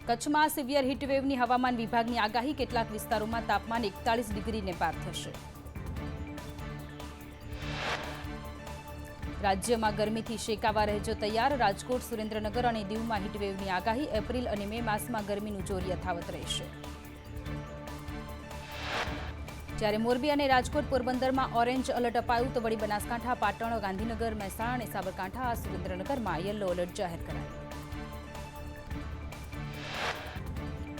કચ્છમાં સિવિયર હીટવેવની હવામાન વિભાગની આગાહી, કેટલાક વિસ્તારોમાં તાપમાન 41 ડિગ્રીને પાર થશે. રાજ્યમાં ગરમીથી શેકાવા રહેજો તૈયાર. રાજકોટ, સુરેન્દ્રનગર અને દીવમાં હીટવેવની આગાહી. એપ્રિલ અને મે માસમાં ગરમીનું જોર યથાવત રહેશે. જ્યારે મોરબી અને રાજકોટ, પોરબંદરમાં ઓરેન્જ એલર્ટ અપાયું તો વળી બનાસકાંઠા, પાટણ, ગાંધીનગર, મહેસાણા અને સાબરકાંઠા, સુરેન્દ્રનગરમાં યલો એલર્ટ જાહેર કરાયું.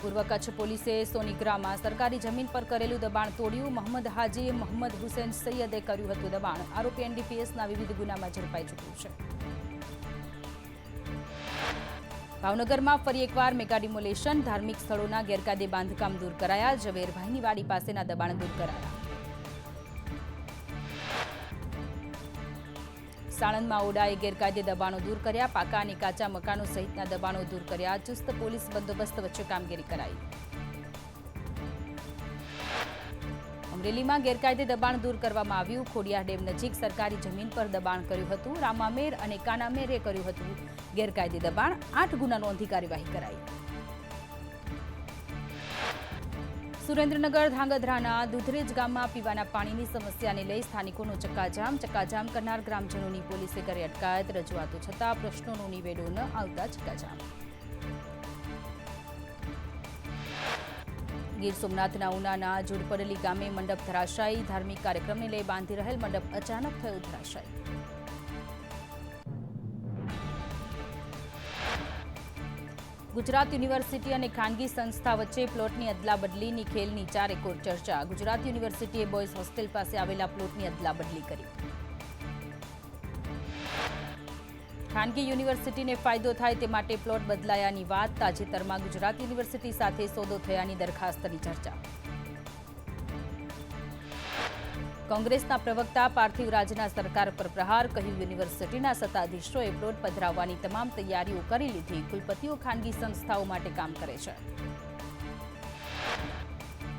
પૂર્વ કચ્છ પોલીસે સોનીગ્રામાં સરકારી જમીન પર કરેલું દબાણ તોડ્યું. મોહમ્મદ હાજી મોહમ્મદ હુસેન સૈયદે કર્યું હતું દબાણ. આરોપી એનડીપીએસના વિવિધ ગુનામાં ઝડપાઈ ચૂક્યું છે. ભાવનગરમાં ફરી એકવાર મેગા ડિમોલેશન. ધાર્મિક સ્થળોના ગેરકાયદે બાંધકામ દૂર કરાયા. ઝવેરભાઈની વાડી પાસેના દબાણ દૂર કરાયા. સાણંદમાં ઓડાએ ગેરકાયદે દબાણો દૂર કર્યા. પાકા અને કાચા મકાનો સહિતના દબાણો દૂર કર્યા. ચુસ્ત પોલીસ બંદોબસ્ત વચ્ચે કામગીરી કરાઈ. અમરેલીમાં ગેરકાયદે દબાણ દૂર કરવામાં આવ્યું. ખોડિયાર ડેમ નજીક સરકારી જમીન પર દબાણ કર્યું હતું. રામામેર અને કાનામેરે કર્યું હતું ગેરકાયદે દબાણ. 8 ગુના નોંધી કાર્યવાહી કરાઈ. સુરેન્દ્રનગર ધાંગધ્રાના દુધરેજ ગામમાં પીવાના પાણીની સમસ્યાને લઈ સ્થાનિકોનો ચક્કાજામ. ચક્કાજામ કરનાર ગ્રામજનોની પોલીસે કરી અટકાયત. રજૂઆતો છતાં પ્રશ્નોનો નિવેડો ન આવતા ચક્કાજામ. ગીર સોમનાથના ઉનાના જોડપડલી ગામે મંડપ ધરાશાયી. ધાર્મિક કાર્યક્રમને લઈ બાંધી રહેલ મંડપ અચાનક થયો ધરાશાયી. ગુજરાત યુનિવર્સિટી અને ખાનગી સંસ્થા વચ્ચે પ્લોટની અદલાબદલીની ખેલની ચારેકોર ચર્ચા. ગુજરાત યુનિવર્સિટીએ બોયઝ હોસ્ટેલ પાસે આવેલા પ્લોટની અદલાબદલી કરી. ખાનગી યુનિવર્સિટીને ફાયદો થાય તે માટે પ્લોટ બદલાયાની વાત. તાજેતરમાં ગુજરાત યુનિવર્સિટી સાથે સોદો થયાની દરખાસ્તની ચર્ચા. કોંગ્રેસના પ્રવક્તા પાર્થિવ રાજના સરકાર પર પ્રહાર. કહ્યું, યુનિવર્સિટીના સત્તાધીશોએ પ્લોટ પધરાવવાની તમામ તૈયારીઓ કરી લીધી. કુલપતિઓ ખાનગી સંસ્થાઓ માટે કામ કરે છે.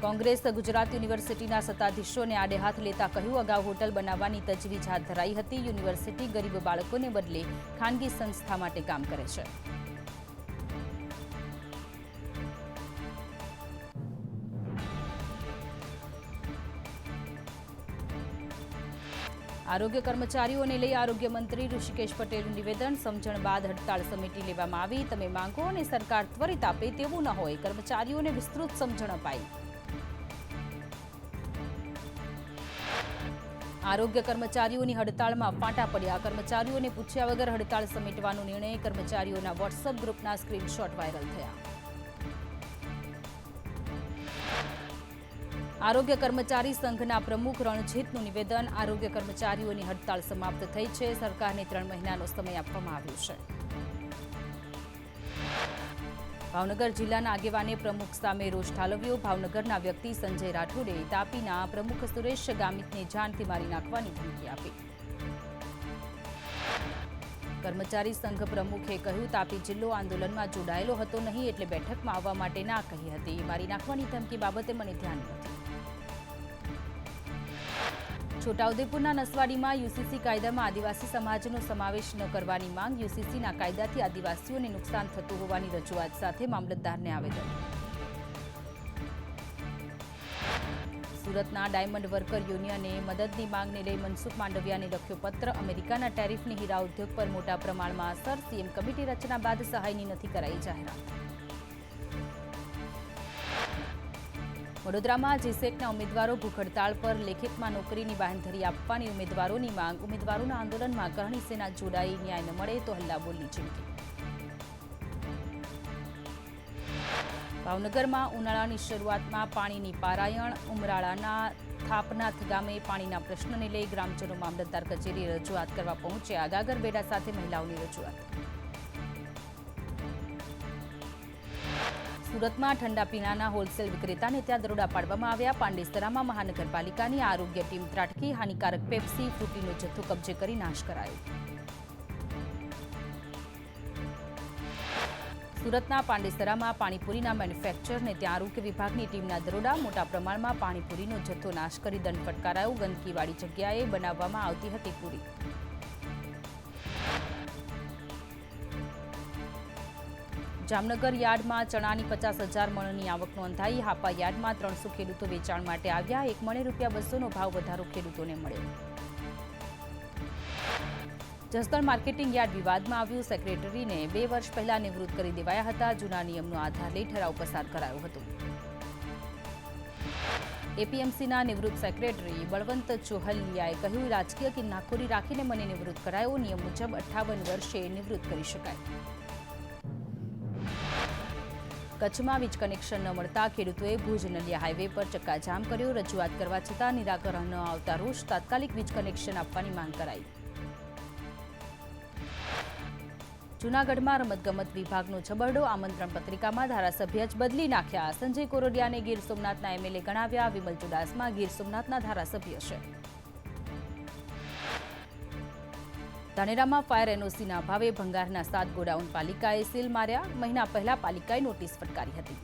કોંગ્રેસ ગુજરાત યુનિવર્સિટીના સત્તાધીશોને આડે હાથ લેતા કહ્યું, અગાઉ હોટલ બનાવવાની તજવીજ હાથ ધરાઈ હતી. યુનિવર્સિટી ગરીબ બાળકોને બદલે ખાનગી સંસ્થા માટે કામ કરે છે. આરોગ્ય કર્મચારીઓને લઈ આરોગ્ય મંત્રી ઋષિકેશ પટેલનું નિવેદન. સમજણ બાદ હડતાળ સમિતિ લેવામાં આવી. તમે માંગો અને સરકાર ત્વરિત આપે તેવું ન હોય. કર્મચારીઓને વિસ્તૃત સમજણ અપાઈ. આરોગ્ય કર્મચારીઓની હડતાળમાં ફાંટા પડ્યા. કર્મચારીઓને પૂછ્યા વગર હડતાળ સમેટવાનો નિર્ણય. કર્મચારીઓના વોટ્સએપ ગ્રુપના સ્ક્રીનશોટ વાયરલ થયા. આરોગ્ય કર્મચારી સંઘના પ્રમુખ રણજીતનું નિવેદન. આરોગ્ય કર્મચારીઓની હડતાળ સમાપ્ત થઈ છે. સરકારને 3 મહિનાનો સમય આપવામાં આવ્યો છે. ભાવનગર જિલ્લાના આગેવાને પ્રમુખ સામે રોષ ઠાલવ્યો. ભાવનગરના વ્યક્તિ સંજય રાઠોડે તાપીના પ્રમુખ સુરેશ ગામિતને જાનથી મારી નાખવાની ધમકી આપી. કર્મચારી સંઘ પ્રમુખે કહ્યું, તાપી જિલ્લો આંદોલનમાં જોડાયેલો હતો નહીં, એટલે બેઠકમાં આવવા માટે ના કહી હતી. મારી નાખવાની ધમકી બાબતે મને ધ્યાન નથી. છોટાઉદેપુરના નસવાડીમાં યુસીસી કાયદામાં આદિવાસી સમાજનો સમાવેશ ન કરવાની માંગ. યુસીસીના કાયદાથી આદિવાસીઓને નુકસાન થતું હોવાની રજૂઆત સાથે મામલતદારને આવેદન. સુરતના ડાયમંડ વર્કર યુનિયને મદદની માંગને લઈ મનસુખ માંડવિયાને લખ્યો પત્ર. અમેરિકાના ટેરિફની હીરા ઉદ્યોગ પર મોટા પ્રમાણમાં અસર. સીએમ કમિટી રચના બાદ સહાયની નથી કરાઈ જાહેરાત. વડોદરામાં જીસેટના ઉમેદવારો ભૂખ હડતાળ પર. લેખિતમાં નોકરીની બાંહેધરી આપવાની ઉમેદવારોની માંગ. ઉમેદવારોના આંદોલનમાં કરણી સેના જોડાઈ. ન્યાય ન મળે તો હલ્લાબોલની ચીમકી. ભાવનગરમાં ઉનાળાની શરૂઆતમાં પાણીની પારાયણ. ઉમરાળાના થાપનાથ ગામે પાણીના પ્રશ્નને લઈ ગ્રામજનો મામલતદાર કચેરીએ રજૂઆત કરવા પહોંચ્યા. ગાગર બેડા સાથે મહિલાઓની રજૂઆત. સુરતમાં ઠંડા પીણાના હોલસેલ વિક્રેતાને ત્યાં દરોડા પાડવામાં આવ્યા. પાંડેસરામાં મહાનગરપાલિકાની આરોગ્ય ટીમ ત્રાટકી. હાનિકારક પેપ્સી, ફ્રૂટીનો જથ્થો કબજે કરી નાશ કરાયો. સુરતના પાંડેસરામાં પાણીપુરીના મેન્યુફેક્ચરને ત્યાં આરોગ્ય વિભાગની ટીમના દરોડા. મોટા પ્રમાણમાં પાણીપુરીનો જથ્થો નાશ કરી દંડ ફટકારાયો. ગંદકીવાળી જગ્યાએ બનાવવામાં આવતી હતી પૂરી. જામનગર યાર્ડમાં ચણાની 50,000 મણની આવક નોંધાઈ. હાપા યાર્ડમાં 300 ખેડૂતો વેચાણ માટે આવ્યા. એક મણે ₹200નો ભાવ વધારો ખેડૂતોને મળ્યો. જસદણ માર્કેટિંગ યાર્ડ વિવાદમાં આવ્યું. સેક્રેટરીને 2 વર્ષ પહેલા નિવૃત્ત કરી દેવાયા હતા. જૂના નિયમનો આધાર લઈ ઠરાવ પસાર કરાયો હતો. એપીએમસીના નિવૃત્ત સેક્રેટરી બળવંત ચોહલિયાએ કહ્યું, રાજકીય કિન્નાખોરી રાખીને મને નિવૃત્ત કરાયો. નિયમ મુજબ 58 વર્ષે નિવૃત્ત કરી શકાય. કચ્છમાં વીજ કનેક્શન ન મળતા ખેડૂતોએ ભુજ નલિયા હાઈવે પર ચક્કાજામ કર્યો. રજૂઆત કરવા છતાં નિરાકરણ ન આવતા રોષ. તાત્કાલિક વીજ કનેક્શન આપવાની માંગ કરાઈ. જૂનાગઢમાં રમતગમત વિભાગનો છબરડો. આમંત્રણ પત્રિકામાં ધારાસભ્ય જ બદલી નાખ્યા. સંજય કોરોડિયાને ગીર સોમનાથના એમએલએ ગણાવ્યા. વિમલ ચુડાસમા ગીર સોમનાથના ધારાસભ્ય છે. ધાનેરામાં ફાયર એનઓસીના અભાવે ભંગારના 7 ગોડાઉન પાલિકાએ સીલ માર્યા. મહિના પહેલા પાલિકાએ નોટિસ ફટકારી હતી.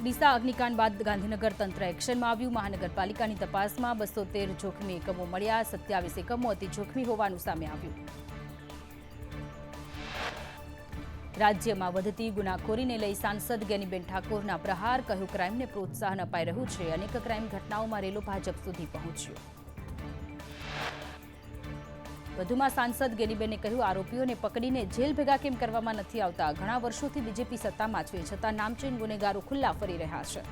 ડીસા અગ્નિકાંડ બાદ ગાંધીનગર તંત્ર એક્શનમાં આવ્યું. મહાનગરપાલિકાની તપાસમાં 213 જોખમી એકમો મળ્યા. 27 એકમો અતિ જોખમી હોવાનું સામે આવ્યું. રાજ્યમાં વધતી ગુનાખોરીને લઈ સાંસદ ગેનીબેન ઠાકોરના પ્રહાર. કહ્યું, ક્રાઇમને પ્રોત્સાહન અપાઈ રહ્યું છે. અનેક ક્રાઇમ ઘટનાઓમાં રેલો ભાજપ સુધી પહોંચ્યો. વધુમાં સાંસદ ગેનીબેને કહ્યું, આરોપીઓને પકડીને જેલ ભેગા કેમ કરવામાં નથી આવતા? ઘણા વર્ષોથી બીજેપી સત્તામાં છે, છતાં નામચીન ગુનેગારો ખુલ્લા ફરી રહ્યા છે.